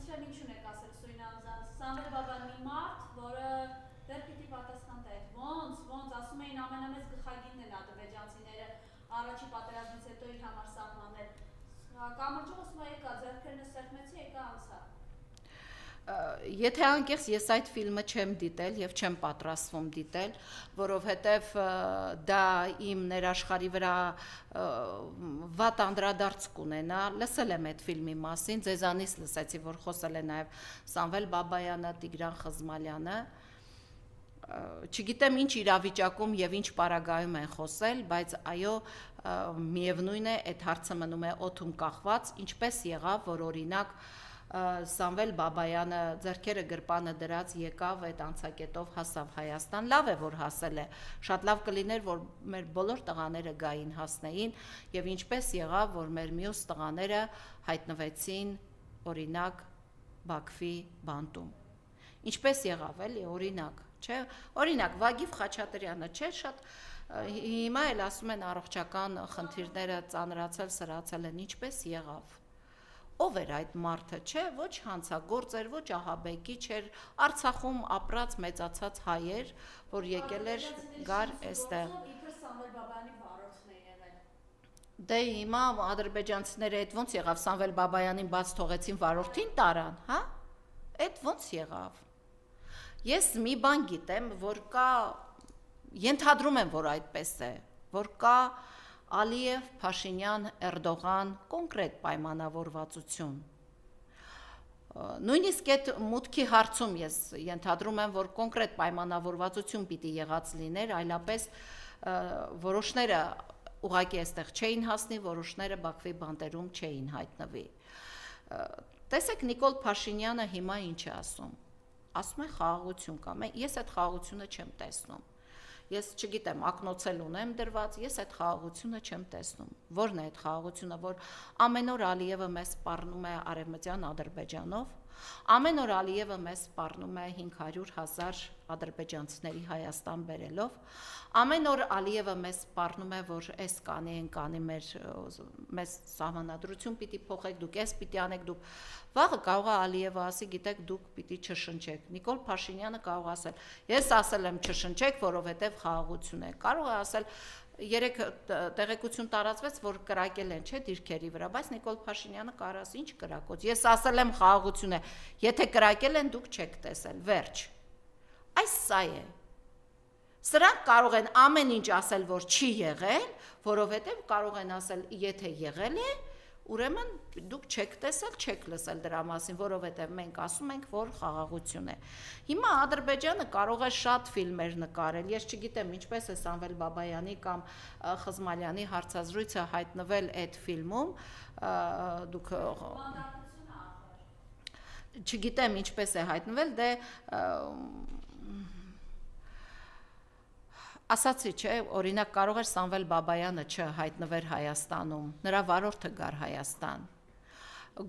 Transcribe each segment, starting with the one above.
Գիտեմ ինչուն եք ասել Սույն Ամզան, Սամվել Բաբան մի մարդ, որը դեռ պիտի պատասխան տա այդ ոնց ասում էին ամենամեծ գլխագինն են ադրբեջանցիները առաջի պատերազմից հետո իր համար սահմանել։ Կամրջով ասում է եկա ձեռքերնը սեղմեցի, եկա անցա։ Եթե անկեղծ ես այդ ֆիլմը չեմ դիտել եւ չեմ պատրաստվում դիտել, որովհետեւ դա իմ ներաշխարի վրա վատ անդրադարձ կունենա, լսել եմ այդ ֆիլմի մասին, ձեզանից լսեցի, որ խոսել է նաեւ Սամվել Բաբայանը, Տիգրան Խզմալյանը, չգիտեմ ինչ իրավիճակում եւ ինչ պարագայում են խոսել, բայց այո, միևնույն է, այդ հարցը մնում է օդում կախված, ինչպես եղավ, որ օրինակ Սամվել Բաբայանը ձեռքերը գրպանը դրած եկավ այդ անցակետով հասավ Հայաստան, լավ է որ հասել է, շատ լավ կլիներ որ մեր բոլոր տղաները գային հասնեին եւ ինչպես եղավ որ մեր մյուս տղաները հայտնվեցին օրինակ Բաքվի բանտում, ինչպես եղավ էլի օրինակ, չէ, օրինակ Վագիվ Խաչատրյանը չէ շատ հիմա էլ ասում են առողջական խնդիրները ծանրացել սրացել են, ինչպես եղավ Ով էր այդ մարդը, չէ, ոչ հանցագործ էր, ոչ ահաբեկի չէր, Արցախում ապրած մեծացած հայեր, որ եկել էր գար այստեղ։ Դե հիմա ադրբեջանցիները այդ ոնց եղավ, Սամվել Բաբայանին բաց թողեցին վարորդին տարան, հա? Այդ ոնց եղավ։ Ես մի բան գիտեմ, որ կա, ենթադրում եմ, որ այդպես է, որ կա Ալիև, Փաշինյան, Էրդողան, կոնկրետ պայմանավորվածություն։ Նույնիսկ այդ մուտքի հարցում ես ենթադրում եմ, որ կոնկրետ պայմանավորվածություն պիտի եղած լիներ, այլապես որոշները ուղղակի այստեղ չէին հասնի, որոշները Բաքվի բանտերում չէին հայտնվի։ Տեսեք Նիկոլ Փաշինյանը հիմա ինչ է ասում։ Ասում է խաղաղություն կա, ես այդ խաղաղությունը չեմ տեսնում։ Ես չգիտեմ, ակնոցել ունեմ դրված, ես այդ խաղաղությունը չեմ տեսնում։ Որն է այդ խաղաղությունը, որ ամեն օր Ալիևը մեզ սպառնում է Արևմտյան Ադրբեջանով, ամեն օր Ալիևը մեզ սպառնում է 500,000 ադրբեջանցիների Հայաստան բերելով, ամեն օր Ալիևը մեզ սպառնում է, որ այս կանի մեզ սահմանադրություն պիտի փոխեք, դուք այս պիտի անեք, դուք վաղը կարող է Ալիևը ասի, գիտեք, դուք պիտի չշնչեք։ Նիկոլ Փաշինյանը կարող ասել, ես ասել եմ չշնչեք, որովհետև խաղաղություն է։ Կարող է ասել Երեք տեղեկություն տարածվեց, որ կրակել են, չէ, դիրքերի վրա, բայց Նիկոլ Փաշինյանը կարող ասի, ինչ կրակոց։ Ես ասել եմ խաղաղություն է, եթե կրակել են, դուք չեք տեսել, վերջ։ Այս սա է։ Սրանք կարող են ամեն ինչ ասել, որ չի եղել, որովհետև կարող են ասել, եթե եղել է, ուրեմն դուք չեք տեսել, չեք լսել դրա մասին, որովհետև մենք ասում ենք, որ խաղաղություն է։ Հիմա Ադրբեջանը կարող է շատ ֆիլմեր նկարել, ես չգիտեմ ինչպես է Սամվել Բաբայանի կամ Խզմալյանի հարցազրույցը հայտնվել այդ ֆիլմում, դուք չգիտեմ ինչպես է հայտնվել, դե ասացի, չէ, օրինակ կարող էր Սամվել Բաբայանը չհայտնվեր Հայաստանում, նրա վարորդը գար Հայաստան։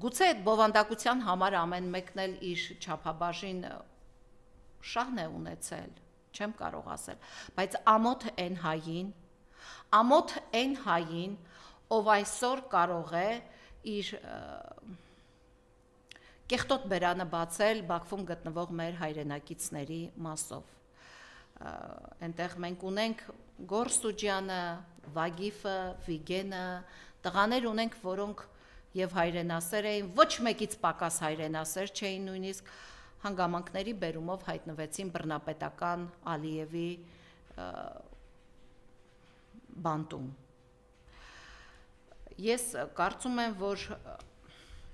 Գուցե այդ բովանդակության համար ամեն մեկն էլ իր չափաբաժին շահն է ունեցել, չեմ կարող ասել, բայց ամոթ այն հային, ով այսօր կարող է իր կեղտոտ բերանը բացել Բաքվում գտնվող մեր հայրենակիցների մասով։ Այնտեղ մենք ունենք Գոր Սուջյանը, Վագիֆը, Վիգենը, տղաներ ունենք, որոնք եւ հայրենասեր էին, ոչ մեկից պակաս հայրենասեր չէին, նույնիսկ հանգամանքների բերումով հայտնվեցին բռնապետական Ալիևի բանտում։ Ես կարծում եմ, որ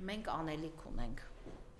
մենք անելիք ունենք